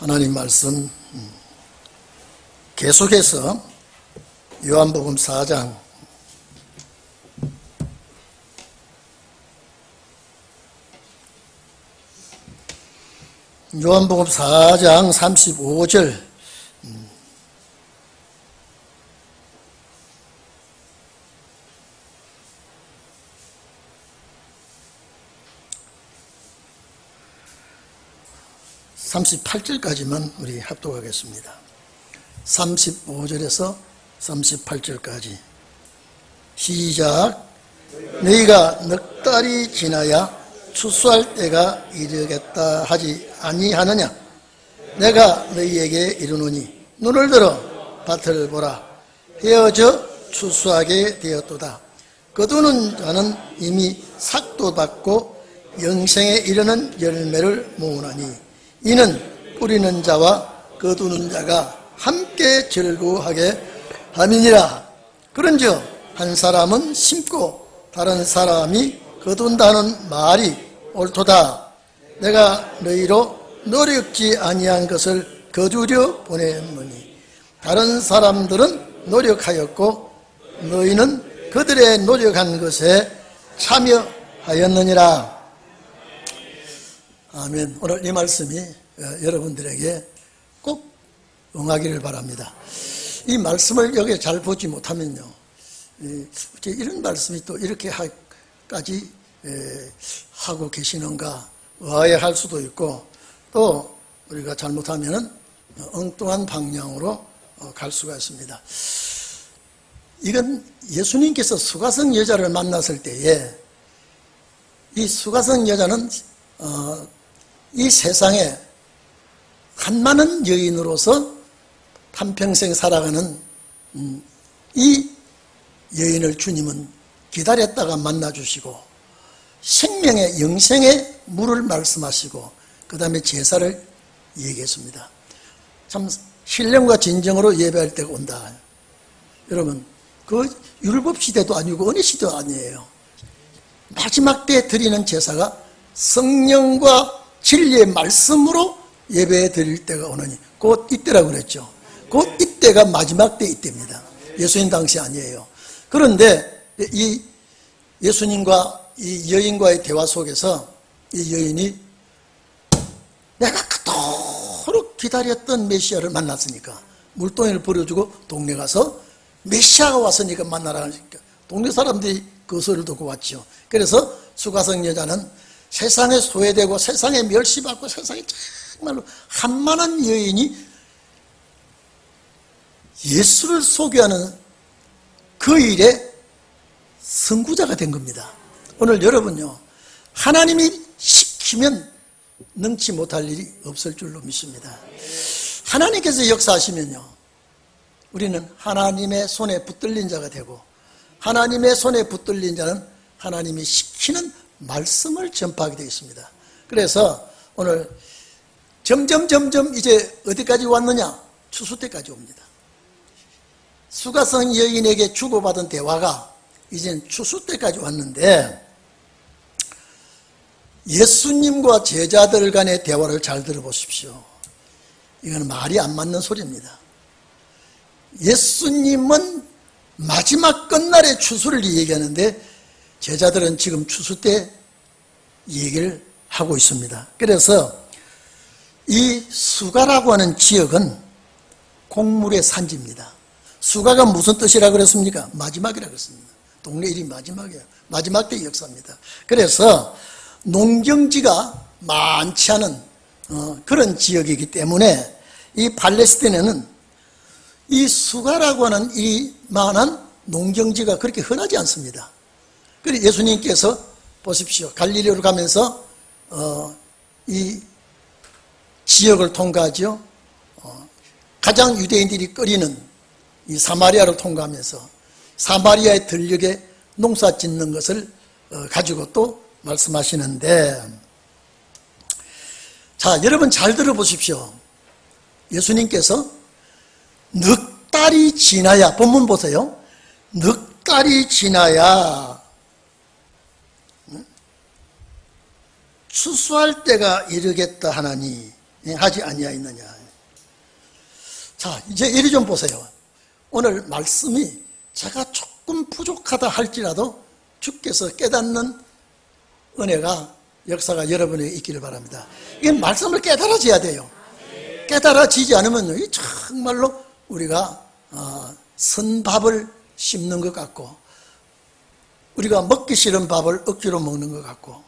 하나님 말씀 계속해서 요한복음 4장 요한복음 4장 35절 (38절까지만) 우리 합독하겠습니다. 35절에서 38절까지 시작. 너희가 넉 달이 지나야 추수할 때가 이르겠다 하지 아니하느냐? 내가 너희에게 이르노니 눈을 들어 밭을 보라. 헤어져 추수하게 되었도다. 거두는 자는 이미 삭도 받고 영생에 이르는 열매를 모으나니 이는 뿌리는 자와 거두는 자가 함께 즐거워하게 함이니라. 그런즉 한 사람은 심고 다른 사람이 거둔다는 말이 옳도다. 내가 너희로 노력지 아니한 것을 거두려 보냈노니 다른 사람들은 노력하였고 너희는 그들의 노력한 것에 참여하였느니라. 아멘. 오늘 이 말씀이 여러분들에게 꼭 응하기를 바랍니다. 이 말씀을 여기에 잘 보지 못하면요, 이런 말씀이 또 이렇게까지 하고 계시는가 의아해할 수도 있고, 또 우리가 잘못하면 엉뚱한 방향으로 갈 수가 있습니다. 이건 예수님께서 수가성 여자를 만났을 때에 이 수가성 여자는 이 세상에 한많은 여인으로서 한평생 살아가는 이 여인을 주님은 기다렸다가 만나주시고 생명의 영생의 물을 말씀하시고 그 다음에 제사를 얘기했습니다. 참 신령과 진정으로 예배할 때가 온다. 여러분, 그 율법시대도 아니고 어느 시대도 아니에요. 마지막 때 드리는 제사가 성령과 진리의 말씀으로 예배 드릴 때가 오느니 곧 이때라고 그랬죠. 곧 이때가 마지막 때 이때입니다. 예수님 당시 아니에요. 그런데 이 예수님과 이 여인과의 대화 속에서 이 여인이 내가 그토록 기다렸던 메시아를 만났으니까 물동이를 버려주고 동네 가서 메시아가 왔으니까 만나라 하니까 동네 사람들이 그 소리를 듣고 왔죠. 그래서 수가성 여자는 세상에 소외되고 세상에 멸시받고 세상에 정말로 한만한 여인이 예수를 소개하는 그 일에 선구자가 된 겁니다. 오늘 여러분요, 하나님이 시키면 능치 못할 일이 없을 줄로 믿습니다. 하나님께서 역사하시면요, 우리는 하나님의 손에 붙들린 자가 되고 하나님의 손에 붙들린 자는 하나님이 시키는 말씀을 전파하게 되어 있습니다. 그래서 오늘 점점 이제 어디까지 왔느냐? 추수 때까지 옵니다. 수가성 여인에게 주고받은 대화가 이제는 추수 때까지 왔는데, 예수님과 제자들 간의 대화를 잘 들어보십시오. 이건 말이 안 맞는 소리입니다. 예수님은 마지막 끝날의 추수를 얘기하는데 제자들은 지금 추수 때 얘기를 하고 있습니다. 그래서 이 수가라고 하는 지역은 곡물의 산지입니다. 수가가 무슨 뜻이라고 그랬습니까? 마지막이라고 그랬습니다. 동네 이름이 마지막이에요. 마지막 때 역사입니다. 그래서 농경지가 많지 않은 그런 지역이기 때문에 이 팔레스타인에는 이 수가라고 하는 이 만한 농경지가 그렇게 흔하지 않습니다. 그래서 예수님께서 보십시오. 갈릴리로 가면서 이 지역을 통과하죠. 가장 유대인들이 꺼리는 이 사마리아를 통과하면서 사마리아의 들녘에 농사 짓는 것을 가지고 또 말씀하시는데, 자, 여러분 잘 들어보십시오. 예수님께서 넉 달이 지나야, 본문 보세요. 넉 달이 지나야 추수할 때가 이르겠다 하나니 하지 아니하였느냐. 자, 이제 이리 좀 보세요. 오늘 말씀이 제가 조금 부족하다 할지라도 주께서 깨닫는 은혜가, 역사가 여러분에게 있기를 바랍니다. 이 말씀을 깨달아져야 돼요. 깨달아지지 않으면 정말로 우리가 선밥을 씹는 것 같고, 우리가 먹기 싫은 밥을 억지로 먹는 것 같고,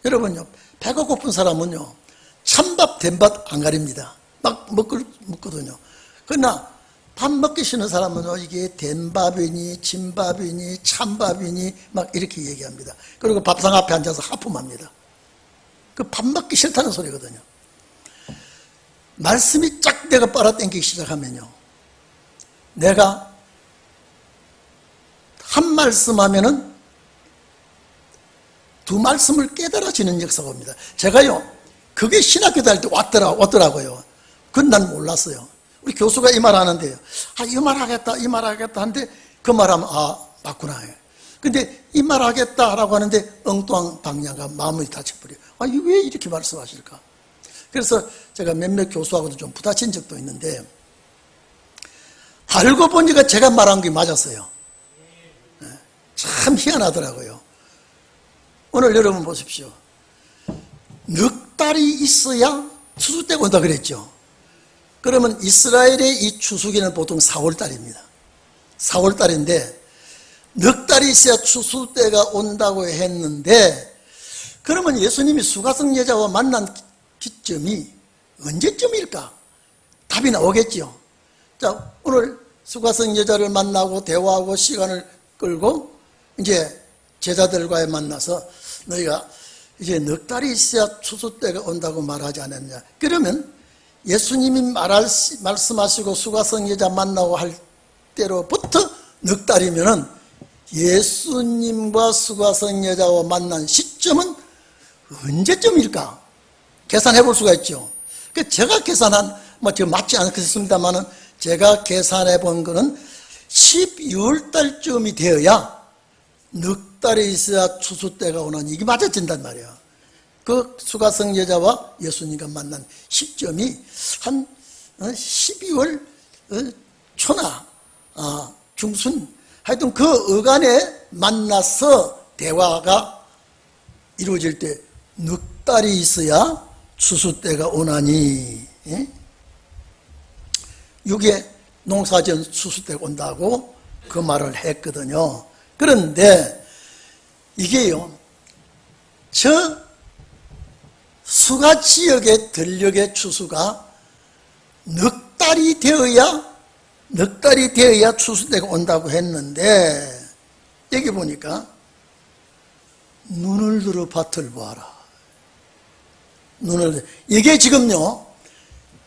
여러분요, 배가 고픈 사람은요 찬밥 된밥 안 가립니다. 막 먹거든요. 그러나 밥 먹기 싫은 사람은요, 이게 된밥이니 진밥이니 찬밥이니 막 이렇게 얘기합니다. 그리고 밥상 앞에 앉아서 하품합니다. 그 밥 먹기 싫다는 소리거든요. 말씀이 쫙 내가 빨아당기기 시작하면요, 내가 한 말씀 하면은 두 말씀을 깨달아지는 역사가 옵니다. 제가요, 그게 신학교 다닐 때 왔더라고요. 그건 난 몰랐어요. 우리 교수가 이 말 하는데요, 이 말 하겠다, 이 말 하겠다 하는데, 그 말하면 맞구나. 근데 이 말 하겠다라고 하는데 엉뚱한 방향과 마음이 다쳐버려요. 왜 이렇게 말씀하실까? 그래서 제가 몇몇 교수하고도 좀 부딪힌 적도 있는데, 알고 보니까 제가 말한 게 맞았어요. 참 희한하더라고요. 오늘 여러분 보십시오. 넉 달이 있어야 추수 때가 온다 그랬죠. 그러면 이스라엘의 이 추수기는 보통 4월달입니다. 4월달인데 넉 달이 있어야 추수 때가 온다고 했는데, 그러면 예수님이 수가성 여자와 만난 기점이 언제쯤일까? 답이 나오겠죠. 자, 오늘 수가성 여자를 만나고 대화하고 시간을 끌고 이제 제자들과의 만나서 너희가 이제 넉 달이 있어야 추수 때가 온다고 말하지 않았냐. 그러면 예수님이 말씀하시고 수가성 여자 만나고 할 때로부터 넉 달이면은 예수님과 수가성 여자와 만난 시점은 언제쯤일까? 계산해 볼 수가 있죠. 제가 계산한, 지금 맞지 않겠습니다만은 제가 계산해 본 거는 12월 달쯤이 되어야 넉 달이 있어야 추수 때가 오나니 이게 맞아진단 말이야. 그 수가성 여자와 예수님과 만난 시점이 한 12월 초나 중순, 하여튼 그 어간에 만나서 대화가 이루어질 때 넉 달이 있어야 추수 때가 오나니, 이게 농사지은 추수 때가 온다고 그 말을 했거든요. 그런데 이게요, 저 수가 지역의 들녘의 추수가 넉 달이 되어야 추수 때가 온다고 했는데, 여기 보니까 눈을 들어 밭을 보아라. 이게 지금요,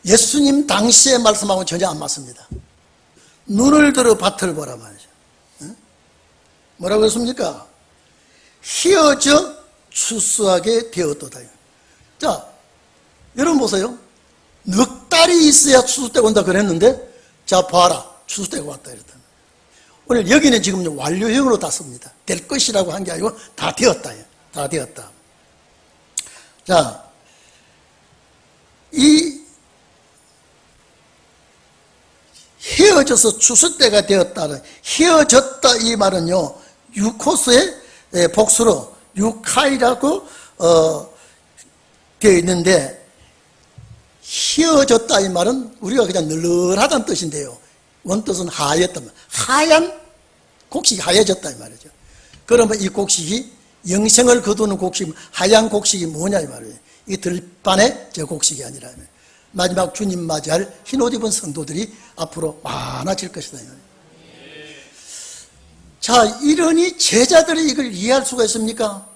예수님 당시의 말씀하고 전혀 안 맞습니다. 눈을 들어 밭을 보라 말이죠. 뭐라고 했습니까? 희어져 추수하게 되었도다. 자, 여러분 보세요. 넉 달이 있어야 추수 때가 온다 그랬는데, 자 봐라, 추수 때가 왔다 이랬다. 오늘 여기는 지금 완료형으로 다 씁니다. 될 것이라고 한 게 아니고 다 되었다. 다 되었다. 자, 이 헤어져서 추수 때가 되었다는, 헤어졌다 이 말은요, 유코스의 복수로 유카이라고 되어 있는데, 휘어졌다 이 말은 우리가 그냥 널널하다는 뜻인데요, 원뜻은 하얗다, 하얀 곡식이 하얘졌다 이 말이죠. 그러면 이 곡식이 영생을 거두는 곡식, 하얀 곡식이 뭐냐 이 말이에요. 이 들판의 저 곡식이 아니라 마지막 주님 맞이할 흰옷 입은 성도들이 앞으로 많아질 것이다. 자, 이러니 제자들이 이걸 이해할 수가 있습니까?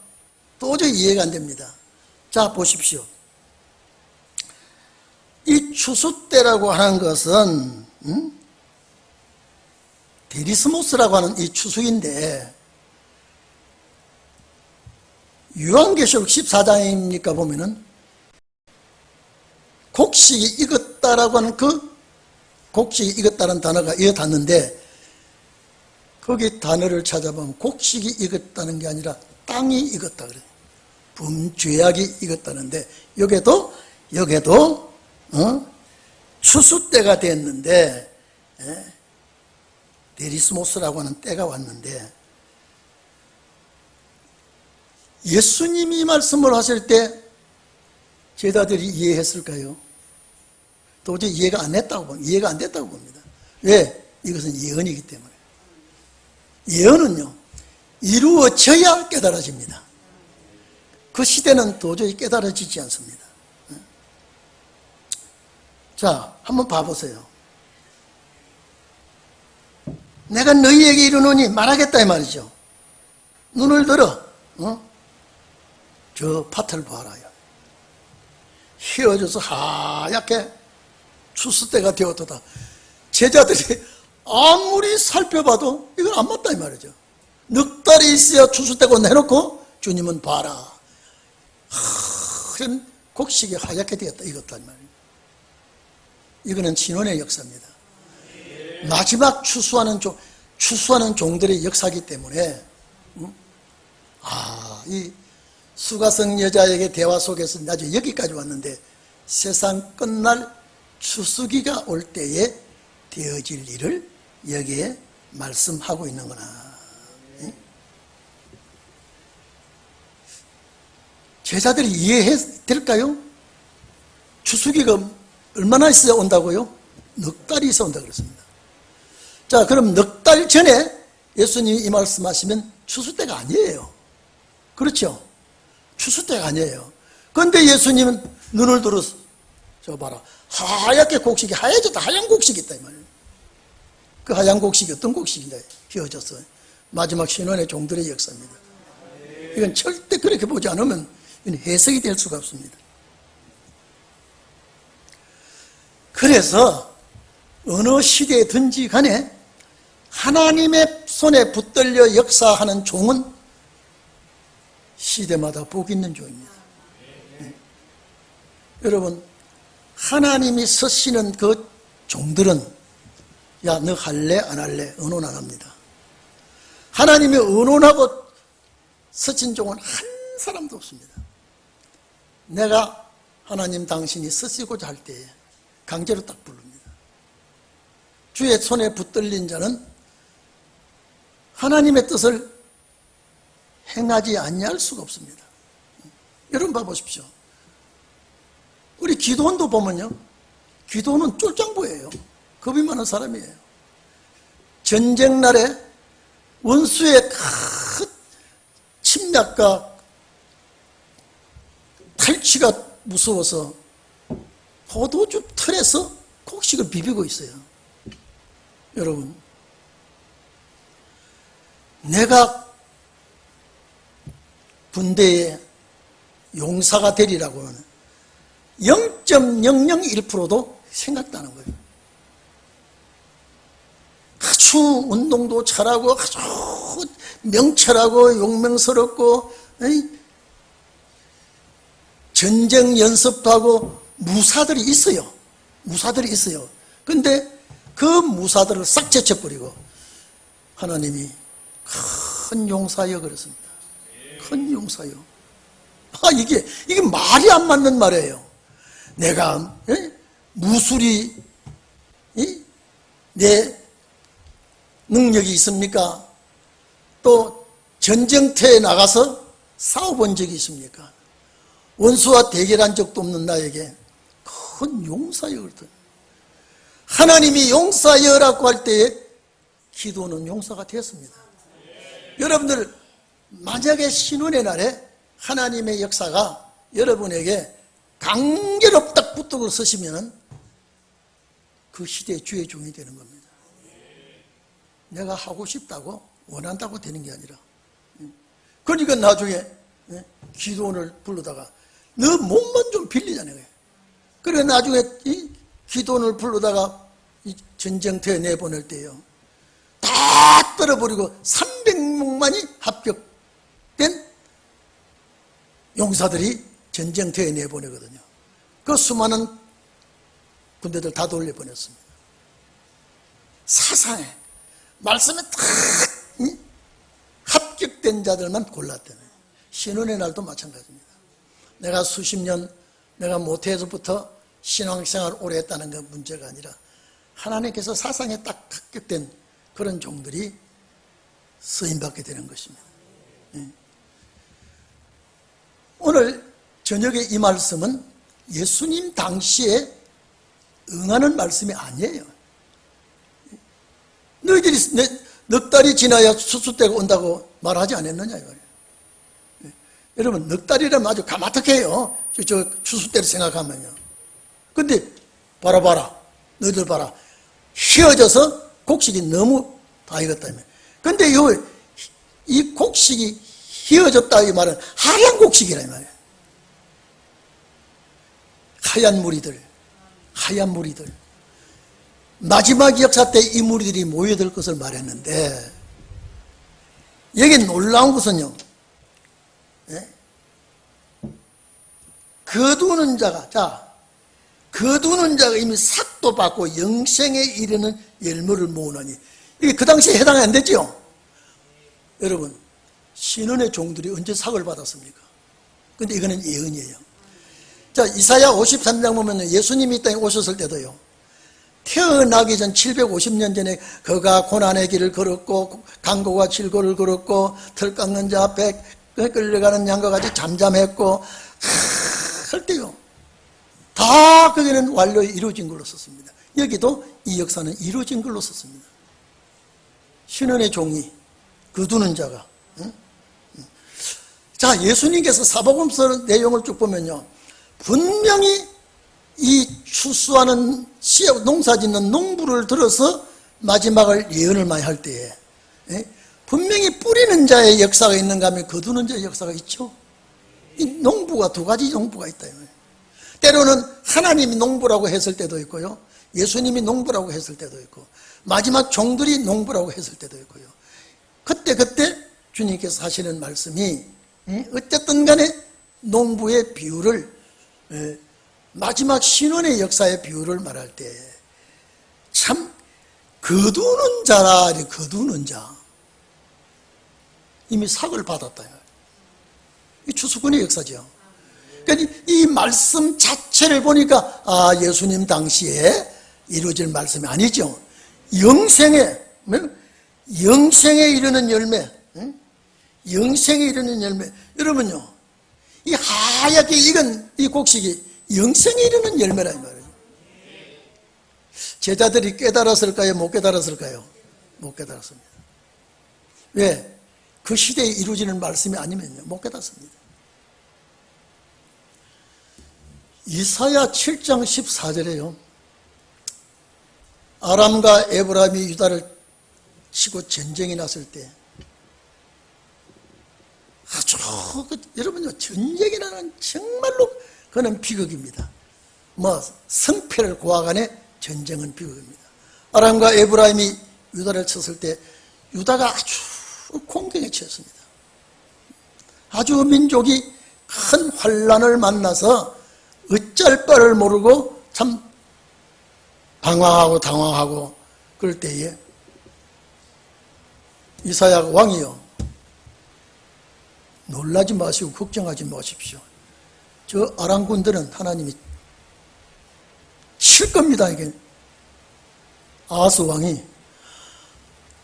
도저히 이해가 안 됩니다. 자, 보십시오. 이 추수 때라고 하는 것은 데리스모스라고 하는 이 추수인데, 요한계시록 14장입니까 보면은 곡식이 익었다라고 하는 그 곡식이 익었다는 단어가 이어닿는데, 거기 단어를 찾아보면 곡식이 익었다는 게 아니라 땅이 익었다 그래요. 범죄악이 익었다는데, 여기도 추수 때가 됐는데, 데리스모스라고 하는 때가 왔는데, 예수님이 말씀을 하실 때 제자들이 이해했을까요? 도저히 이해가 안 됐다고 봅니다. 왜? 이것은 예언이기 때문에. 예언은요, 이루어져야 깨달아집니다. 그 시대는 도저히 깨달아지지 않습니다. 자, 한번 봐보세요. 내가 너희에게 이르노니 말하겠다 이 말이죠. 눈을 들어, 저 밭을 봐라요. 휘어져서 하얗게 추수 때가 되었도다. 제자들이 아무리 살펴봐도 이건 안 맞다 이 말이죠. 넉 달이 있어야 추수 때고 내놓고 주님은 봐라, 큰 곡식이 하얗게 되었다 이것도 이 말이에요. 이거는 진원의 역사입니다. 마지막 추수하는 종들의 역사이기 때문에, 이 수가성 여자에게 대화 속에서 나중에 여기까지 왔는데, 세상 끝날 추수기가 올 때에 되어질 일을 여기에 말씀하고 있는구나. 제자들이 이해해 될까요? 추수기가 얼마나 있어야 온다고요? 넉 달이 있어 온다 그랬습니다. 자, 그럼 넉 달 전에 예수님이 이 말씀하시면 추수 때가 아니에요. 그렇죠? 추수 때가 아니에요. 그런데 예수님은 눈을 들어서 저 봐라, 하얗게 곡식이 하얘졌다, 하얀 곡식이 있다 이 말이에요. 그 하얀 곡식이 어떤 곡식인가 휘어졌어요. 마지막 신원의 종들의 역사입니다. 이건 절대 그렇게 보지 않으면 이건 해석이 될 수가 없습니다. 그래서 어느 시대든지 간에 하나님의 손에 붙들려 역사하는 종은 시대마다 복 있는 종입니다. 여러분, 하나님이 쓰시는 그 종들은, 야, 너 할래 안 할래 의논 안 합니다. 하나님이 의논하고 쓰신 종은 한 사람도 없습니다. 내가 하나님 당신이 쓰시고자 할 때에 강제로 딱 부릅니다. 주의 손에 붙들린 자는 하나님의 뜻을 행하지 아니할 수가 없습니다. 여러분 봐보십시오. 우리 기도원도 보면요, 기도원은 쫄짱보예요. 겁이 많은 사람이에요. 전쟁 날에 원수의 큰 침략과 탈취가 무서워서 포도주 틀에서 곡식을 비비고 있어요. 여러분, 내가 군대에 용사가 되리라고 하면 0.001%도 생각도 안 하는 거예요. 아주 운동도 잘하고 아주 명철하고 용맹스럽고 전쟁 연습도 하고 무사들이 있어요. 무사들이 있어요. 그런데 그 무사들을 싹 제쳐버리고 하나님이 큰 용사여 그랬습니다. 큰 용사여. 이게 말이 안 맞는 말이에요. 내가 무술이 내 능력이 있습니까? 또 전쟁터에 나가서 싸워본 적이 있습니까? 원수와 대결한 적도 없는 나에게 큰 용사여 그랬더니, 하나님이 용사여라고 할 때에 기도는 용사가 되었습니다. 여러분들, 만약에 신운의 날에 하나님의 역사가 여러분에게 강제로 딱 붙들고 서시면 그 시대의 주의 종이 되는 겁니다. 내가 하고 싶다고 원한다고 되는 게 아니라, 그러니까 나중에 기도원을 불러다가 너 몸만 좀 빌리자는 거예요. 그래 나중에 이 기도원을 불러다가 이 전쟁터에 내보낼 때요, 다 떨어버리고 300명만이 합격된 용사들이 전쟁터에 내보내거든요. 그 수많은 군대들 다 돌려보냈습니다. 사상에 말씀에 딱 합격된 자들만 골랐다는, 신운의 날도 마찬가지입니다. 내가 수십 년, 내가 모태에서부터 신앙생활 오래 했다는 건 문제가 아니라 하나님께서 사상에 딱 합격된 그런 종들이 쓰임받게 되는 것입니다. 오늘 저녁에 이 말씀은 예수님 당시에 응하는 말씀이 아니에요. 너희들이 넉 달이 지나야 추수 때가 온다고 말하지 않았느냐 이거예요. 여러분 넉 달이라면 아주 가마떡해요. 저 추수 때를 생각하면요. 근데 봐라 너희들 봐라, 휘어져서 곡식이 너무 다 익었다며. 근데 이 곡식이 휘어졌다 이 말은 하얀 곡식이라 이 말이에요. 하얀 무리들 마지막 역사 때 이 무리들이 모여들 것을 말했는데, 여기 놀라운 것은요, 거두는 자가 이미 삭도 받고 영생에 이르는 열매를 모으나니, 이게 그 당시에 해당이 안 되죠. 여러분 신원의 종들이 언제 삭을 받았습니까? 근데 이거는 예언이에요. 자, 이사야 53장 보면 예수님이 이 땅에 오셨을 때도요, 태어나기 전 750년 전에 그가 고난의 길을 걸었고 강고가 질고를 걸었고 털 깎는 자 앞에 끌려가는 양과 같이 잠잠했고 할 때요, 다 거기는 완료 이루어진 걸로 썼습니다. 여기도 이 역사는 이루어진 걸로 썼습니다. 신원의 종이 거두는 자가. 자, 예수님께서 사복음서 내용을 쭉 보면요, 분명히 이 추수하는 농사짓는 농부를 들어서 마지막을 예언을 많이 할 때에 분명히 뿌리는 자의 역사가 있는가 하면 거두는 자의 역사가 있죠. 이 농부가 두 가지 농부가 있다. 때로는 하나님이 농부라고 했을 때도 있고요, 예수님이 농부라고 했을 때도 있고, 마지막 종들이 농부라고 했을 때도 있고요. 그때 주님께서 하시는 말씀이 어쨌든 간에 농부의 비유를, 마지막 신원의 역사의 비유를 말할 때 참 거두는 자라. 거두는 자, 이미 삭을 받았다. 이 추수꾼의 역사죠. 그러니까 이 말씀 자체를 보니까 예수님 당시에 이루어질 말씀이 아니죠. 영생에 이르는 열매, 영생에 이르는 열매. 여러분요, 이 하얗게 익은 이 곡식이 영생에 이르는 열매라 이 말이에요. 제자들이 깨달았을까요? 못 깨달았을까요? 못 깨달았습니다. 왜? 그 시대에 이루어지는 말씀이 아니면요, 못 깨닫습니다. 이사야 7장 14절에요, 아람과 에브라임이 유다를 치고 전쟁이 났을 때 아주 여러분요, 전쟁이라는 정말로 그는 비극입니다. 성패를 고아간에 전쟁은 비극입니다. 아람과 에브라임이 유다를 쳤을 때 유다가 아주 공경에 처했습니다. 아주 민족이 큰 환란을 만나서 어쩔 바를 모르고 참 방황하고 당황하고 그럴 때에 이사야 왕이요, 놀라지 마시고 걱정하지 마십시오. 저 아람군들은 하나님이 칠 겁니다. 이게 아하스 왕이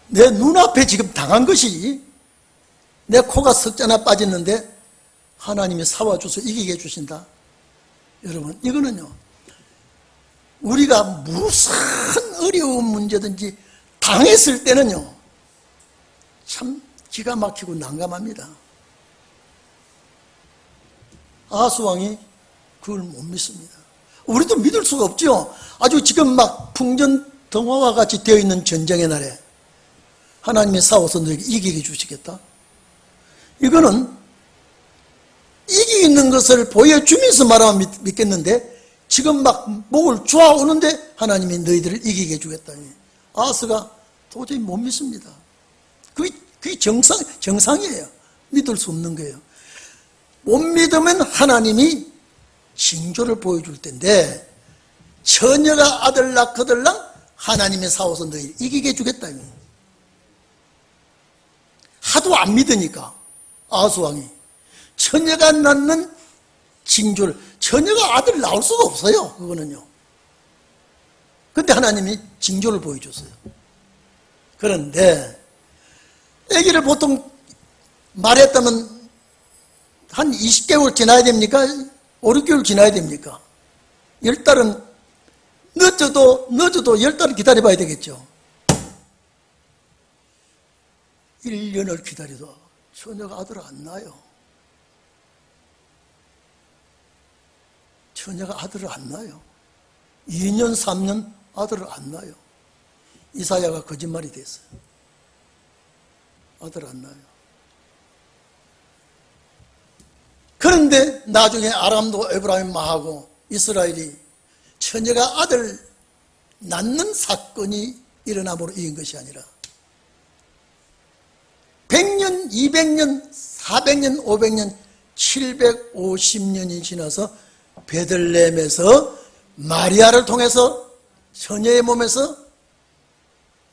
내 눈앞에 지금 당한 것이, 내 코가 석자나 빠졌는데 하나님이 사와줘서 이기게 해주신다. 여러분, 이거는요, 우리가 무슨 어려운 문제든지 당했을 때는요, 참 기가 막히고 난감합니다. 아하스 왕이 그걸 못 믿습니다. 우리도 믿을 수가 없죠. 아주 지금 막 풍전등화와 같이 되어 있는 전쟁의 날에 하나님이 싸워서 너에게 이기게 주시겠다. 이거는 이기는 것을 보여주면서 말하면 믿겠는데, 지금 막 목을 쪼아오는데 하나님이 너희들을 이기게 해주겠다니, 아하스가 도저히 못 믿습니다. 그게 정상이에요. 믿을 수 없는 거예요. 못 믿으면 하나님이 징조를 보여줄 텐데, 처녀가 아들 낳거들랑 하나님의 싸워서 너희를 이기게 해주겠다. 하도 안 믿으니까 아하스 왕이 처녀가 낳는 징조를, 처녀가 아들 낳을 수가 없어요. 그거는요. 근데 하나님이 징조를 보여줬어요. 그런데 아기를 보통 말했다면 한 20개월 지나야 됩니까? 5, 6개월 지나야 됩니까? 10달은 늦어도 10달을 기다려봐야 되겠죠. 1년을 기다려도 처녀가 아들을 안 낳아요. 처녀가 아들을 안 낳아요. 2년, 3년 아들을 안 낳아요. 이사야가 거짓말이 됐어요. 아들을 안 낳아요. 그런데 나중에 아람도 에브라임마하고 이스라엘이 처녀가 아들 낳는 사건이 일어남으로 이은 것이 아니라 100년, 200년, 400년, 500년, 750년이 지나서 베들레헴에서 마리아를 통해서 처녀의 몸에서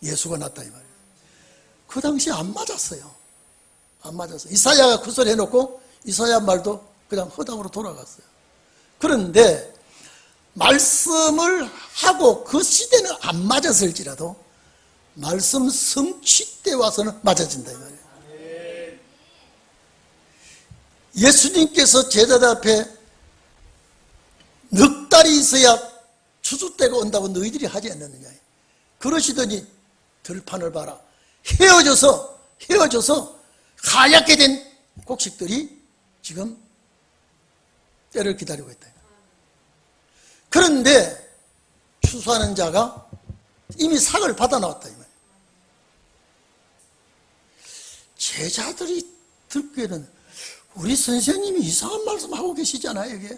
예수가 났다 이 말이에요. 그 당시에 안 맞았어요. 안 맞았어요. 이사야가 그 소리 해놓고 이사야 말도 그냥 허당으로 돌아갔어요. 그런데 말씀을 하고 그 시대는 안 맞았을지라도 말씀 성취 때 와서는 맞아진다 이 말이에요. 예수님께서 제자들 앞에 넉 달이 있어야 추수 때가 온다고 너희들이 하지 않느냐. 그러시더니 들판을 봐라. 헤어져서 하얗게 된 곡식들이 지금 때를 기다리고 있다. 그런데 추수하는 자가 이미 삭을 받아 나왔다 이 말이에요. 제자들이 듣기에는 우리 선생님이 이상한 말씀하고 계시잖아요. 이게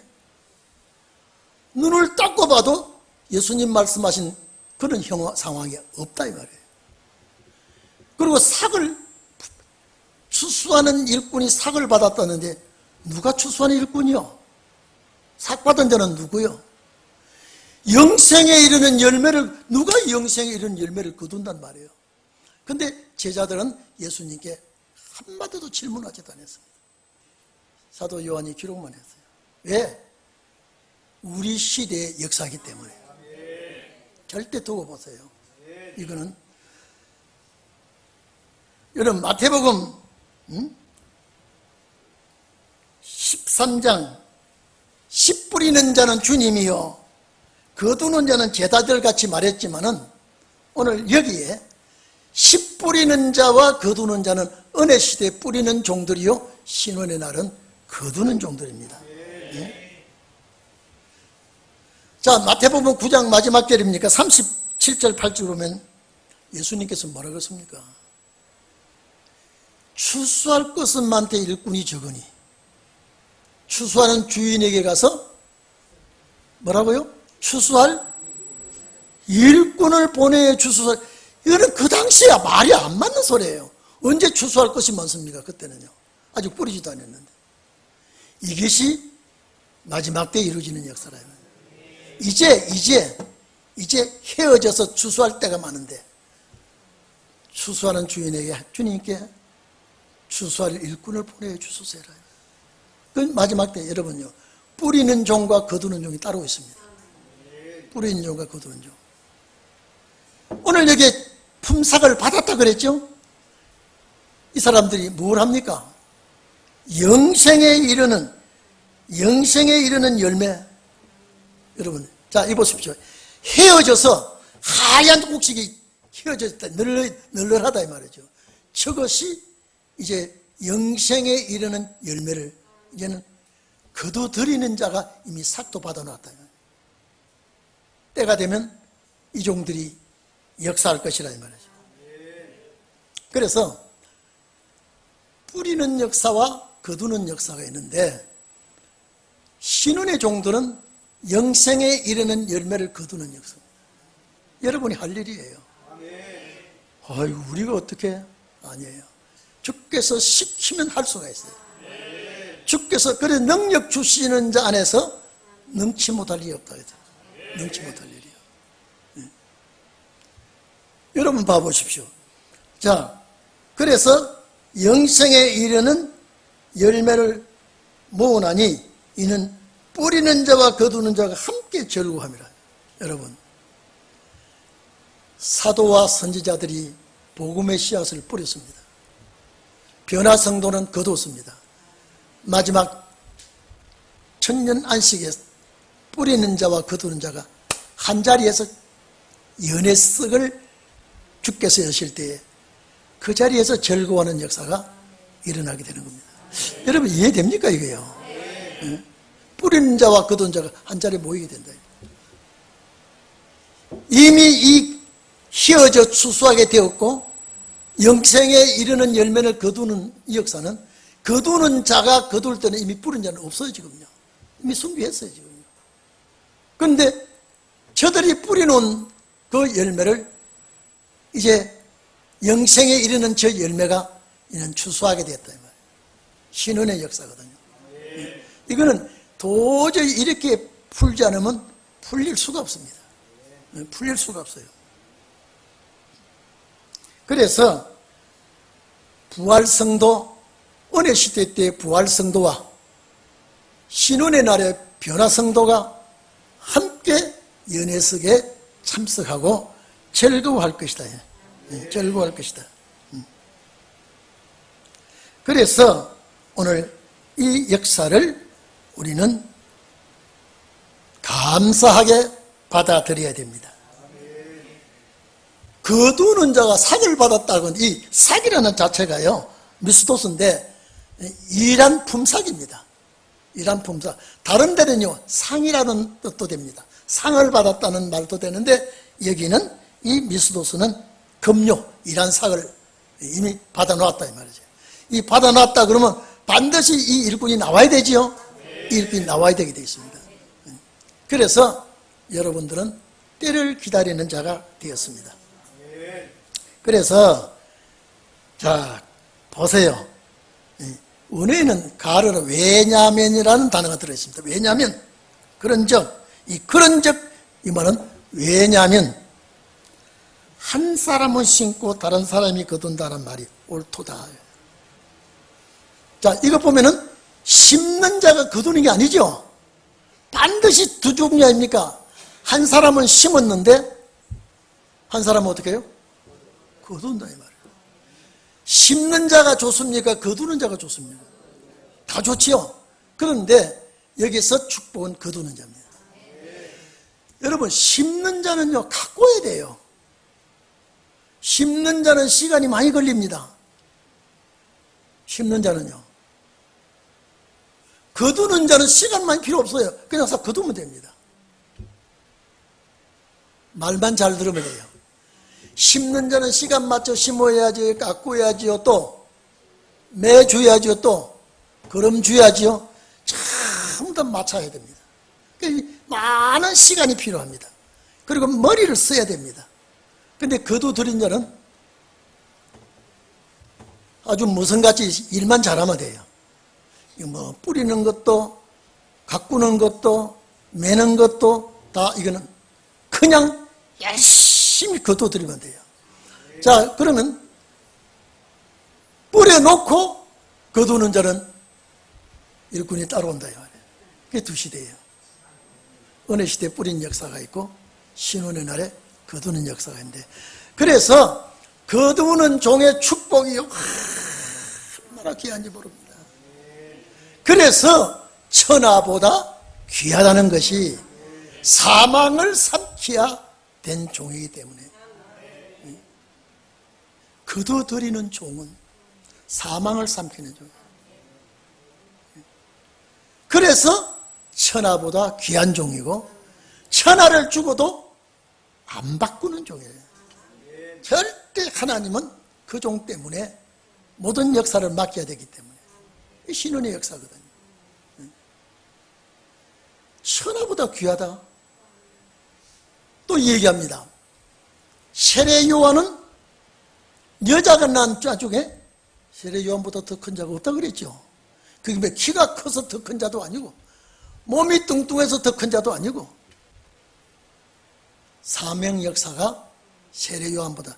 눈을 닦고 봐도 예수님 말씀하신 그런 상황이 없다 이 말이에요. 그리고 삭을 추수하는 일꾼이 삭을 받았다는데 누가 추수하는 일꾼이요? 삭 받은 자는 누구요? 영생에 이르는 열매를, 누가 영생에 이르는 열매를 거둔단 말이에요. 근데 제자들은 예수님께 한마디도 질문하지도 않았습니다. 사도 요한이 기록만 했어요. 왜? 우리 시대의 역사이기 때문에. 절대 두고 보세요. 이거는 여러분 마태복음 13장 씨 뿌리는 자는 주님이요 거두는 자는 제자들 같이 말했지만은 오늘 여기에 씨 뿌리는 자와 거두는 자는 은혜 시대에 뿌리는 종들이요 신원의 날은 거두는 종들입니다. 예? 자, 마태복음 9장 마지막 절입니까? 37절 8절 보면 예수님께서 뭐라고 했습니까? 추수할 것은 많되 일꾼이 적으니 추수하는 주인에게 가서 뭐라고요? 추수할 일꾼을 보내 추수할. 이거는 그 당시에 말이 안 맞는 소리예요. 언제 추수할 것이 많습니까? 그때는요. 아직 뿌리지도 않았는데. 이것이 마지막 때에 이루어지는 역사라요. 이제 헤어져서 추수할 때가 많은데 추수하는 주님께 추수할 일꾼을 보내 주소서라. 그 마지막 때 여러분요 뿌리는 종과 거두는 종이 따로 있습니다. 뿌리는 종과 거두는 종. 오늘 여기 품삯을 받았다 그랬죠? 이 사람들이 뭘 합니까? 영생에 이르는 열매. 여러분, 자, 이 보십시오. 헤어져서 하얀 곡식이 헤어졌다. 널널하다 이 말이죠. 저것이 이제 영생에 이르는 열매를 이제는 거둬들이는 자가 이미 삭도 받아놨다. 때가 되면 이 종들이 역사할 것이라 이 말이죠. 그래서 뿌리는 역사와 거두는 역사가 있는데 신혼의 종들은 영생에 이르는 열매를 거두는 역사. 여러분이 할 일이에요. 아이고 우리가 어떻게? 아니에요. 주께서 시키면 할 수가 있어요. 주께서 그래 능력 주시는 자 안에서 능치 못할 일이 없다. 능치 못할 일이요. 네. 여러분 봐보십시오. 자, 그래서 영생에 이르는 열매를 모으나니 이는 뿌리는 자와 거두는 자가 함께 절구함이라. 여러분, 사도와 선지자들이 복음의 씨앗을 뿌렸습니다. 변화 성도는 거두었습니다. 마지막 천년 안식에 뿌리는 자와 거두는 자가 한자리에서 연의 썩을 주께서 여실 때에 그 자리에서 절거하는 역사가 일어나게 되는 겁니다. 여러분 이해됩니까 이게요? 뿌리는 자와 거두는 자가 한자리에 모이게 된다. 이미 이 휘어져 추수하게 되었고 영생에 이르는 열매를 거두는 이 역사는 거두는 자가 거둘 때는 이미 뿌린 자는 없어요 지금요. 이미 순교했어요 지금요. 그런데 저들이 뿌려놓은 그 열매를 이제 영생에 이르는 저 열매가 이는 추수하게 되었다 이 말이에요. 신원의 역사거든요. 이거는 도저히 이렇게 풀지 않으면 풀릴 수가 없습니다. 풀릴 수가 없어요. 그래서 부활성도, 은혜시대 때 부활성도와 신혼의 날의 변화성도가 함께 연회석에 참석하고 즐거워할 것이다. 즐거워할 것이다. 그래서 오늘 이 역사를 우리는 감사하게 받아들여야 됩니다. 거두는 자가 상을 받았다는 이 삭이라는 자체가요 미스도스인데 일한 품삯입니다. 일한 품삯. 다른 데는요 상이라는 뜻도 됩니다. 상을 받았다는 말도 되는데 여기는 이 미스도스는 급료, 일한 삭을 이미 받아놓았다 이 말이죠. 이 받아놨다 그러면 반드시 이 일꾼이 나와야 되지요. 이 일꾼이 나와야 되게 되어 있습니다. 그래서 여러분들은 때를 기다리는 자가 되었습니다. 그래서 자 보세요. 은혜에는 가르는 왜냐면이라는 단어가 들어있습니다. 왜냐면 그런즉, 이 그런즉 이 말은 왜냐면 한 사람은 심고 다른 사람이 거둔다는 말이 옳도다. 자 이거 보면은 심는 자가 거두는 게 아니죠. 반드시 두 종류 아닙니까? 한 사람은 심었는데 한 사람은 어떻게 해요? 거둔다 이 말이에요. 심는 자가 좋습니까? 거두는 자가 좋습니까? 다 좋지요. 그런데 여기서 축복은 거두는 자입니다. 여러분 심는 자는요 가꿔야 돼요. 심는 자는 시간이 많이 걸립니다. 심는 자는요. 거두는 자는 시간만 필요 없어요. 그냥 싹 거두면 됩니다. 말만 잘 들으면 돼요. 심는 자는 시간 맞춰 심어야지, 가꾸어야지요, 또 매줘야지요, 또 걸음 줘야지요. 전부 다 맞춰야 됩니다. 그러니까 많은 시간이 필요합니다. 그리고 머리를 써야 됩니다. 근데 거두들인 자는 아주 무성같이 일만 잘하면 돼요. 뭐 뿌리는 것도 가꾸는 것도 매는 것도 다 이거는 그냥 열심히 거두들이면 돼요. 자 그러면 뿌려놓고 거두는 자는 일꾼이 따라온다 이 말이에요. 그게 두 시대예요. 은혜 시대에 뿌린 역사가 있고 신혼의 날에 거두는 역사가 있는데, 그래서 거두는 종의 축복이 얼마나 귀한지 모릅니다. 그래서 천하보다 귀하다는 것이 사망을 삼켜야 된 종이기 때문에 거둬들이는 종은 사망을 삼키는 종이에요. 그래서 천하보다 귀한 종이고 천하를 주고도 안 바꾸는 종이에요. 절대 하나님은 그 종 때문에 모든 역사를 맡겨야 되기 때문에 신혼의 역사거든요. 천하보다 귀하다. 또 얘기합니다. 세례 요한은 여자가 난 자 중에 세례 요한보다 더 큰 자가 없다 그랬죠. 그게 키가 커서 더 큰 자도 아니고 몸이 뚱뚱해서 더 큰 자도 아니고 사명 역사가 세례 요한보다,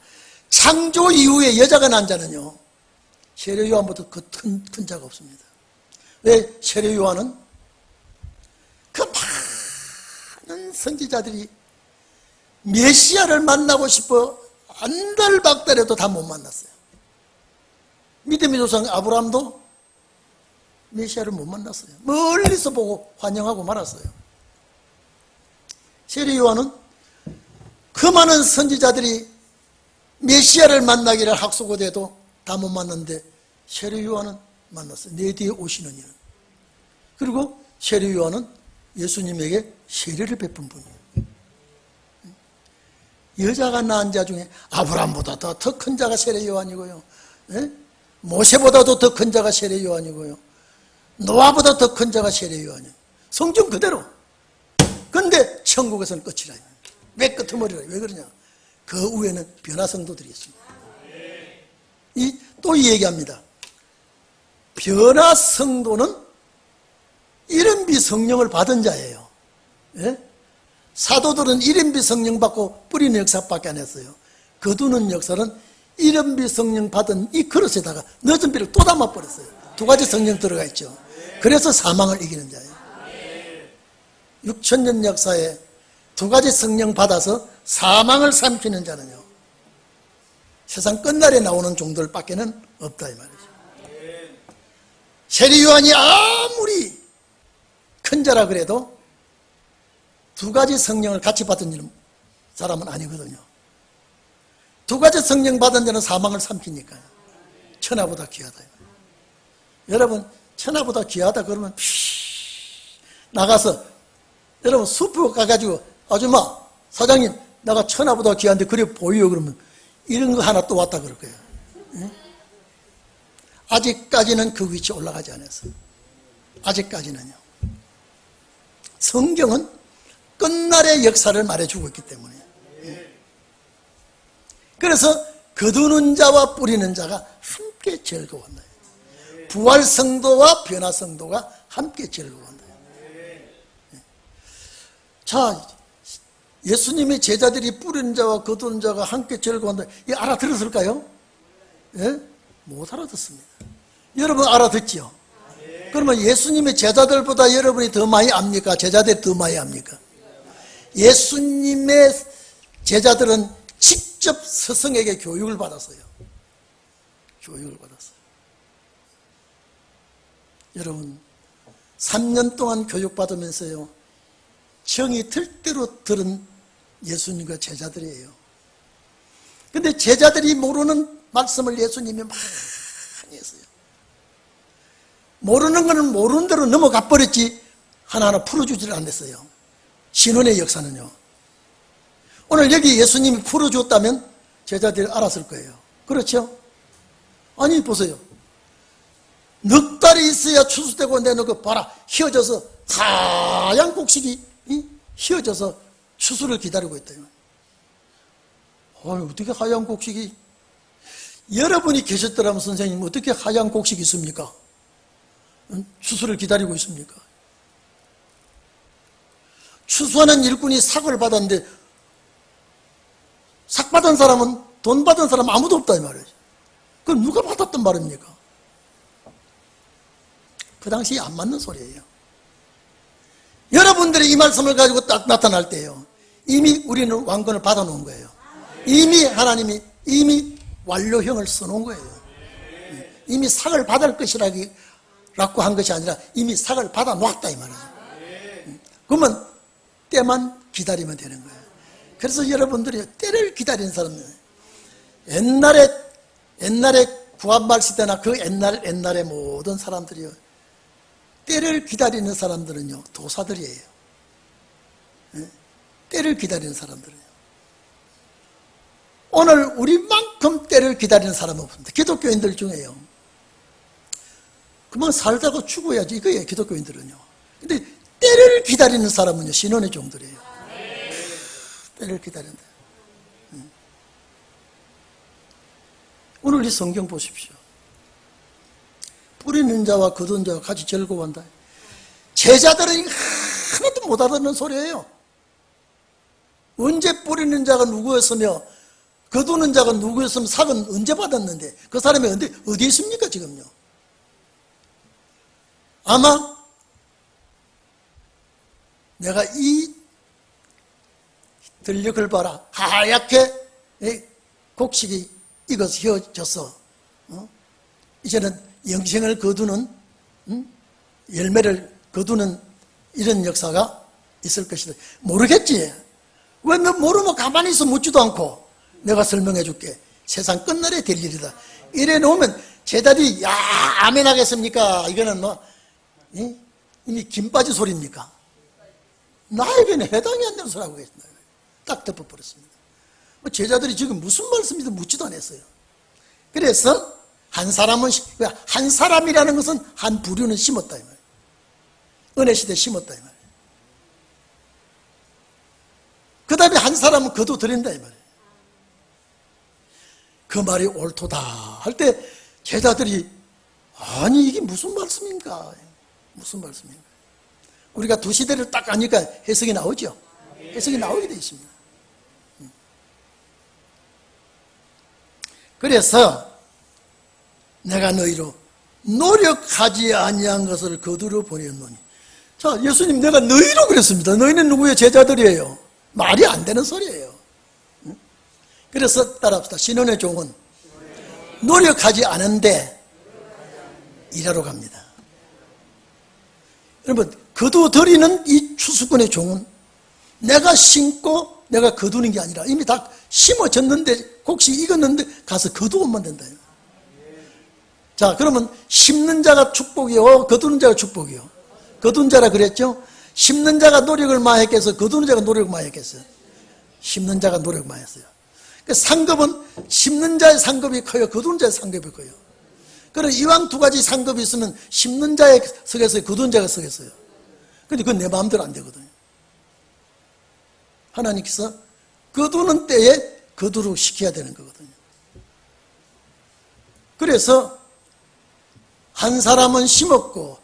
창조 이후에 여자가 난 자는요 세례 요한보다 큰 자가 없습니다. 왜? 세례 요한은 선지자들이 메시아를 만나고 싶어 안달박달해도 다 못 만났어요. 믿음의 조상 아브라함도 메시아를 못 만났어요. 멀리서 보고 환영하고 말았어요. 세례 요한은 그 많은 선지자들이 메시아를 만나기를 학수고대도 다 못 만났는데 세례 요한은 만났어요. 내 뒤에 오시는 이는. 그리고 세례 요한은 예수님에게 세례를 베푼 분이에요. 여자가 낳은 자 중에 아브라함보다 더 큰 자가 세례 요한이고요. 예? 모세보다도 더 큰 자가 세례 요한이고요. 노아보다 더 큰 자가 세례 요한이에요. 성경 그대로. 그런데 천국에서는 끝이라. 왜 끄트머리라? 왜 그러냐? 그 위에는 변화성도들이 있습니다. 또 이 얘기합니다. 변화성도는 이른비 성령을 받은 자예요. 예? 사도들은 이른비 성령 받고 뿌리는 역사밖에 안 했어요. 거두는 역사는 이른비 성령 받은 이 그릇에다가 늦은 비를 또 담아버렸어요. 두 가지 성령 들어가 있죠. 그래서 사망을 이기는 자예요. 6천년 역사에 두 가지 성령 받아서 사망을 삼키는 자는요, 세상 끝날에 나오는 종들밖에는 없다 이 말이죠. 세례 요한이 아무리 큰 자라 그래도 두 가지 성령을 같이 받은 사람은 아니거든요. 두 가지 성령 받은 자는 사망을 삼키니까요. 천하보다 귀하다. 여러분, 천하보다 귀하다 그러면 나가서 여러분 숲으로 가가지고 아줌마, 사장님, 내가 천하보다 귀한데 그래 보여 그러면 이런 거 하나 또 왔다 그럴 거예요. 응? 아직까지는 그 위치에 올라가지 않았어요. 아직까지는요. 성경은 끝날의 역사를 말해주고 있기 때문에. 그래서 거두는 자와 뿌리는 자가 함께 즐거워한다. 부활성도와 변화성도가 함께 즐거워한다. 자, 예수님의 제자들이 뿌리는 자와 거두는 자가 함께 즐거워한다. 이 알아들었을까요? 예? 못 알아듣습니다. 여러분 알아듣지요? 그러면 예수님의 제자들보다 여러분이 더 많이 압니까? 제자들이 더 많이 압니까? 예수님의 제자들은 직접 스승에게 교육을 받았어요. 교육을 받았어요. 여러분 3년 동안 교육받으면서요, 정이 들 대로 들은 예수님과 제자들이에요. 근데 제자들이 모르는 말씀을 예수님이 많이 했어요. 모르는 거는 모르는 대로 넘어가 버렸지 하나하나 풀어주지를 않았어요. 신혼의 역사는요. 오늘 여기 예수님이 풀어줬다면 제자들이 알았을 거예요. 그렇죠? 아니 보세요. 넉 달이 있어야 추수되고 내는 거 봐라. 휘어져서 하얀 곡식이 휘어져서 추수를 기다리고 있다. 어떻게 하얀 곡식이, 여러분이 계셨더라면 선생님 어떻게 하얀 곡식이 있습니까? 추수를 기다리고 있습니까? 추수하는 일꾼이 삭을 받았는데 삭 받은 사람은, 돈 받은 사람은 아무도 없다 이 말이죠. 그럼 누가 받았단 말입니까? 그 당시에 안 맞는 소리예요. 여러분들이 이 말씀을 가지고 딱 나타날 때요, 이미 우리는 왕권을 받아놓은 거예요. 이미 하나님이 이미 완료형을 써놓은 거예요. 이미 삭을 받을 것이라고 한 것이 아니라 이미 삭을 받아놓았다 이 말이죠. 그러면 때만 기다리면 되는 거예요. 그래서 여러분들이 때를 기다리는 사람들, 옛날에 구한말 시대나 그 옛날의 모든 사람들이요, 때를 기다리는 사람들은요 도사들이에요. 때를 기다리는 사람들은요. 오늘 우리만큼 때를 기다리는 사람은 없습니다. 기독교인들 중에요, 그만 살다가 죽어야지 이거예요. 기독교인들은요. 근데 때를 기다리는 사람은요 신혼의 종들이에요. 때를 기다린다. 오늘 이 성경 보십시오. 뿌리는 자와 거두는 자와 같이 즐거워한다. 제자들은 하나도 못 알아듣는 소리예요. 언제 뿌리는 자가 누구였으며 거두는 자가 누구였으면 삭은 언제 받았는데 그 사람이 어디 있습니까 지금요? 아마 내가 이 들녘을 봐라. 하얗게 곡식이 익어서 휘어져서 이제는 영생을 거두는 열매를 거두는 이런 역사가 있을 것이다. 모르겠지. 왜 너 모르면 가만히 있어 묻지도 않고 내가 설명해 줄게. 세상 끝날에 될 일이다. 이래 놓으면 제자들이 야 아멘 하겠습니까? 이거는 뭐 이미 김바지 소리입니까? 나에게는 해당이 안 되는 소리라고 했습니다. 딱 덮어버렸습니다. 제자들이 지금 무슨 말씀이든 묻지도 않았어요. 그래서 한 사람이라는 것은 한 부류는 심었다 이 말이에요. 은혜 시대 심었다 이 말이에요. 그 다음에 한 사람은 거둬들인다 이 말이에요. 그 말이 옳도다 할 때 제자들이 아니 이게 무슨 말씀인가? 무슨 말씀인가? 우리가 두 시대를 딱 가니까 해석이 나오죠. 해석이 나오게 되어 있습니다. 그래서 내가 너희로 노력하지 아니한 것을 거두러 보냈노니. 자, 예수님 내가 너희로 그랬습니다. 너희는 누구의 제자들이에요? 말이 안 되는 소리예요. 그래서 따라합시다. 신혼의 종은 노력하지 않은데 일하러 갑니다. 여러분, 거두드리는 이 추수꾼의 종은 내가 심고 내가 거두는 게 아니라 이미 다 심어졌는데 곡식이 익었는데 가서 거두면 된다. 자, 그러면 심는 자가 축복이요, 거두는 자가 축복이요. 거둔 자라 그랬죠? 심는 자가 노력을 많이 했겠어, 거두는 자가 노력을 많이 했겠어요? 심는 자가 노력을 많이 했어요. 그 상급은 심는 자의 상급이 커요, 거두는 자의 상급이 커요. 그럼 이왕 두 가지 상급이 있으면 심는 자의 서겠어요, 거두는 자가 서겠어요? 근데 그건 내 마음대로 안 되거든요. 하나님께서 거두는 때에 거두로 시켜야 되는 거거든요. 그래서 한 사람은 심었고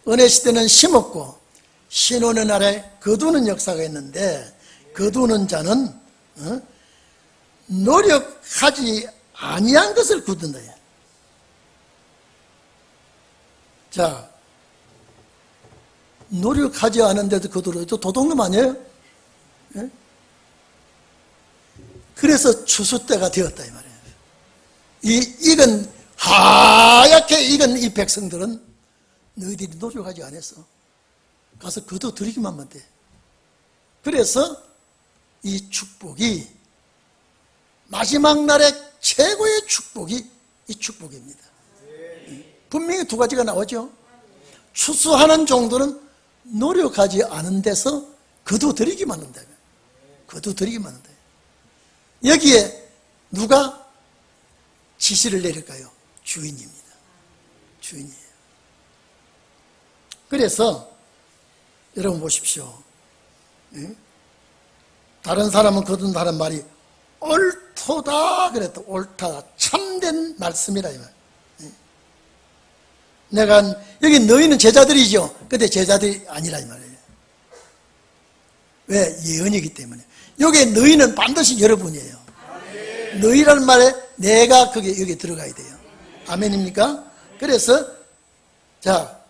은혜 시대는 심었고 신혼의 날에 거두는 역사가 있는데 거두는 자는 노력하지 아니한 것을 거둔다. 자, 노력하지 않은데도 거두려. 또 도둑놈 아니에요? 예? 그래서 추수 때가 되었다 이 말이에요. 이 익은 하얗게 익은 이 백성들은 너희들이 노력하지 않았어. 가서 거둬들이기만 하면 돼. 그래서 이 축복이 마지막 날의 최고의 축복이 이 축복입니다. 분명히 두 가지가 나오죠. 추수하는 종들은 노력하지 않은 데서 거둬들이기만 한다. 거둬들이기만 한다. 여기에 누가 지시를 내릴까요? 주인입니다. 주인이에요. 그래서 여러분 보십시오. 다른 사람은 거둔다는 말이 옳도다 그랬다. 옳다. 참된 말씀이라 이 말. 내가 여기 너희는 제자들이죠. 근데 제자들이 아니라 이 말이에요. 왜? 예언이기 때문에. 여기 너희는 반드시 여러분이에요. 너희라는 말에 내가 여기 들어가야 돼요. 아멘입니까? 그래서 자,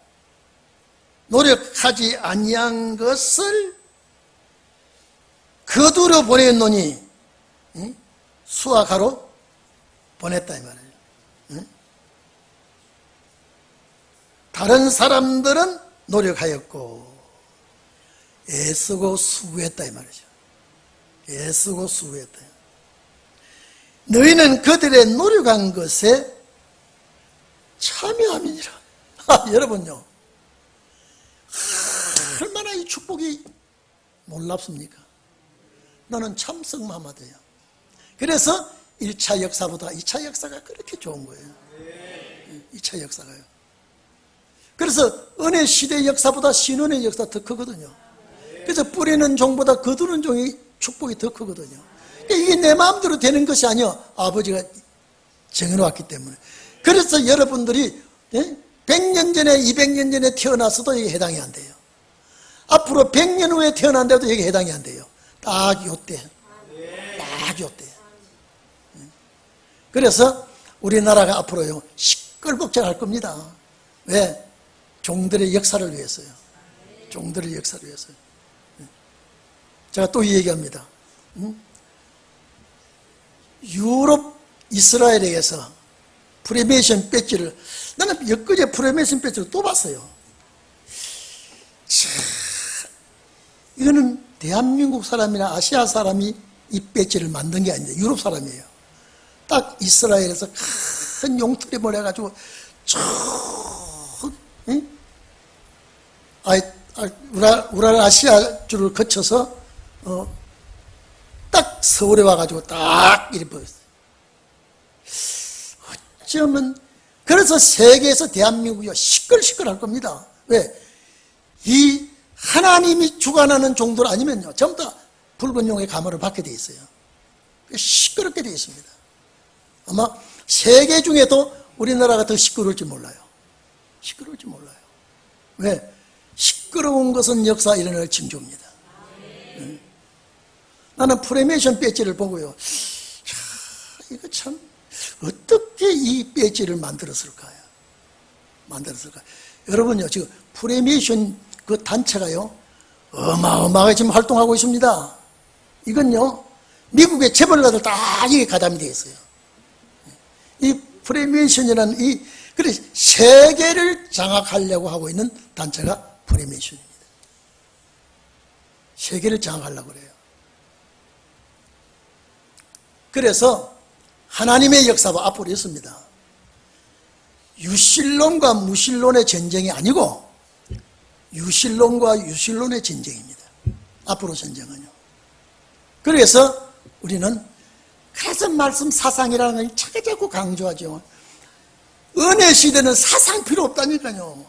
노력하지 아니한 것을 거두러 보냈노니 수확하러 보냈다 이 말이에요. 다른 사람들은 노력하였고 애쓰고 수고했다 이 말이죠. 애쓰고 수고했다. 너희는 그들의 노력한 것에 참여함이니라. 여러분요, 얼마나 이 축복이 놀랍습니까? 너는 참석만 돼요. 그래서 1차 역사보다 2차 역사가 그렇게 좋은 거예요. 2차 역사가요. 그래서 은혜 시대의 역사보다 신혼의 역사 더 크거든요. 그래서 뿌리는 종보다 거두는 종이 축복이 더 크거든요. 그러니까 이게 내 마음대로 되는 것이 아니요, 아버지가 정해놓았기 때문에. 그래서 여러분들이 100년 전에 200년 전에 태어났어도 이게 해당이 안 돼요. 앞으로 100년 후에 태어난데도 이게 해당이 안 돼요. 딱 요때. 딱 요때. 그래서 우리나라가 앞으로요 시끌벅적 할 겁니다. 왜? 종들의 역사를 위해서요. 종들의 역사를 위해서요. 제가 또 이 얘기합니다. 유럽 이스라엘에게서 프리메이션 배지를, 나는 엊그제 프리메이션 배지를 또 봤어요. 자, 이거는 대한민국 사람이나 아시아 사람이 이 배지를 만든 게 아닌데 유럽 사람이에요. 딱 이스라엘에서 큰 용트림을 해가지고 쭉 우라시아주를 거쳐서 딱 서울에 와가지고 딱 이렇게 보였어요. 어쩌면 그래서 세계에서 대한민국이 시끌시끌할 겁니다. 왜? 이 하나님이 주관하는 종들 아니면요 전부 다 붉은 용의 가물을 받게 돼 있어요. 시끄럽게 돼 있습니다. 아마 세계 중에도 우리나라가 더 시끄러울지 몰라요. 시끄러울지 몰라요. 왜? 시끄러운 것은 역사 일어날 징조입니다. 나는 프리메이션 배지를 보고요, 자, 이거 참 어떻게 이 배지를 만들었을까요? 여러분요, 지금 프리메이션 그 단체가요 어마어마하게 지금 활동하고 있습니다. 이건요 미국의 재벌가들 다 이게 가담이 되어 있어요. 이 프리메이션이라는 그래 세계를 장악하려고 하고 있는 단체가 프리메이션입니다. 세계를 장악하려고 그래요. 그래서 하나님의 역사가 앞으로 있습니다. 유실론과 무실론의 전쟁이 아니고 유실론과 유실론의 전쟁입니다. 앞으로 전쟁은요. 그래서 우리는 그래서 말씀 사상이라는 걸 자꾸 강조하죠. 은혜 시대는 사상 필요 없다니까요.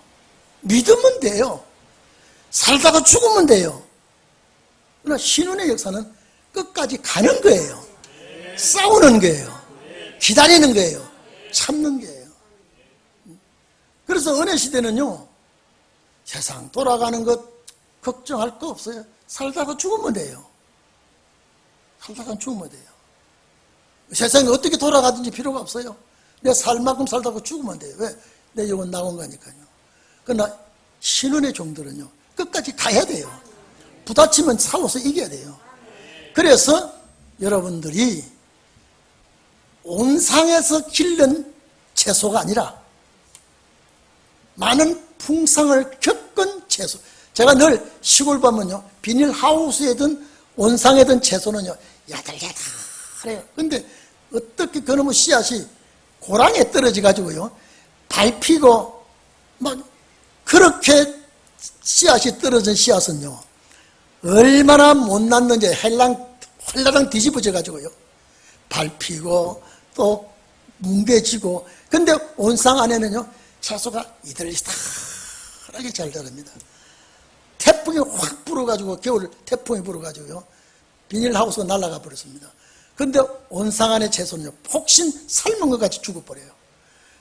믿으면 돼요. 살다가 죽으면 돼요. 그러나 신혼의 역사는 끝까지 가는 거예요. 싸우는 거예요. 기다리는 거예요. 참는 거예요. 그래서 은혜 시대는요 세상 돌아가는 것 걱정할 거 없어요. 살다가 죽으면 돼요. 살다가 죽으면 돼요. 세상이 어떻게 돌아가든지 필요가 없어요. 내 살 만큼 살다가 죽으면 돼요. 왜? 내 영혼 나온 거니까요. 그러나 신혼의 종들은요 끝까지 가야 돼요. 부딪히면 싸워서 이겨야 돼요. 그래서 여러분들이 온상에서 기른 채소가 아니라 많은 풍성을 겪은 채소. 제가 늘 시골 보면요 비닐하우스에든 온상에든 채소는요 야들야들해요. 근데 어떻게 그놈의 씨앗이 고랑에 떨어져 가지고요 밟히고 막 그렇게 씨앗이 떨어진 씨앗은요 얼마나 못 났는지 헐라당 뒤집어져 가지고요 밟히고 또 뭉개지고. 근데 온상 안에는요 채소가 이들이하게 잘 자랍니다. 태풍이 확 불어가지고 겨울 태풍이 불어가지고요 비닐하우스가 날아가 버렸습니다. 근데 온상 안의 채소는요 폭신 삶은 것 같이 죽어버려요.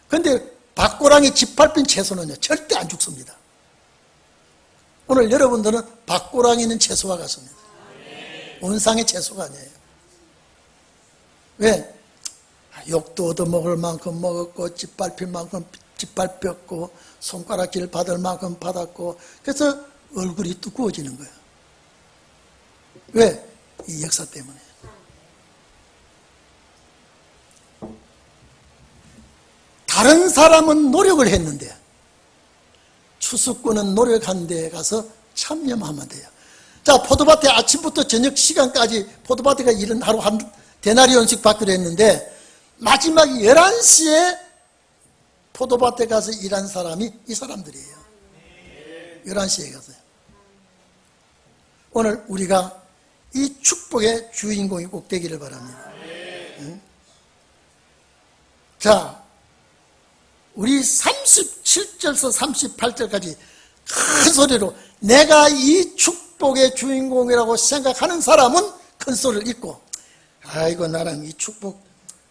근데 밭고랑이 짓밟힌 채소는요 절대 안 죽습니다. 오늘 여러분들은 밭고랑이 있는 채소와 같습니다. 온상의 채소가 아니에요. 왜? 욕도 얻어먹을 만큼 먹었고 짓밟힐 만큼 짓밟혔고 손가락질 받을 만큼 받았고 그래서 얼굴이 두꺼워지는 거예요. 왜? 이 역사 때문에. 다른 사람은 노력을 했는데 추수꾼은 노력한 데 가서 참여하면 돼요. 자, 포도밭에 아침부터 저녁 시간까지 포도밭에가 일은 하루 한 데나리온씩 받기로 했는데 마지막 11시에 포도밭에 가서 일한 사람이 이 사람들이에요. 11시에 가서요. 오늘 우리가 이 축복의 주인공이 꼭 되기를 바랍니다. 응? 자, 우리 37절에서 38절까지 큰 소리로 내가 이 축복의 주인공이라고 생각하는 사람은 큰 소리를 읽고 아이고 나는 이 축복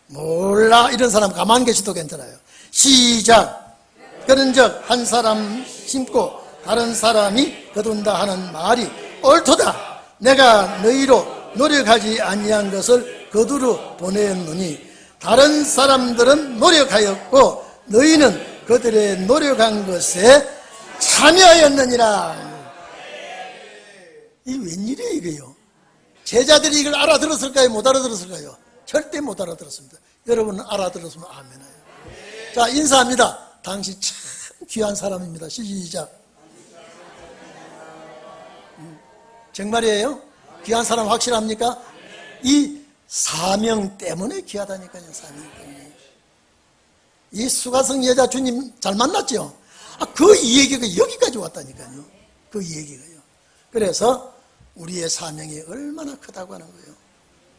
몰라 이런 사람 가만히 계셔도 괜찮아요. 시작. 그런즉 한 사람 심고 다른 사람이 거둔다 하는 말이 옳도다. 내가 너희로 노력하지 아니한 것을 거두러 보내었느니 다른 사람들은 노력하였고 너희는 그들의 노력한 것에 참여하였느니라. 이 웬일이에요 이게요. 제자들이 이걸 알아들었을까요? 못 알아들었을까요? 절대 못 알아들었습니다. 여러분은 알아들었으면 아멘해요. 자, 인사합니다. 당신 참 귀한 사람입니다. 시작. 정말이에요? 귀한 사람 확실합니까? 이 사명 때문에 귀하다니까요. 사명 때문에. 이 수가성 여자 주님 잘 만났죠? 그 얘기가 여기까지 왔다니까요. 그 얘기가요. 그래서 우리의 사명이 얼마나 크다고 하는 거예요.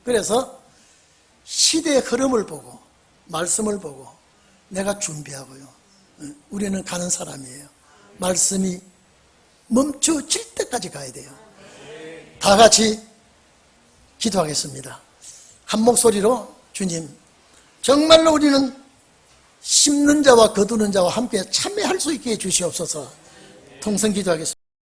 그래서 시대의 흐름을 보고 말씀을 보고 내가 준비하고요. 우리는 가는 사람이에요. 말씀이 멈춰질 때까지 가야 돼요. 다 같이 기도하겠습니다. 한 목소리로 주님, 정말로 우리는 심는 자와 거두는 자와 함께 참여할 수 있게 해주시옵소서. 통성 기도하겠습니다.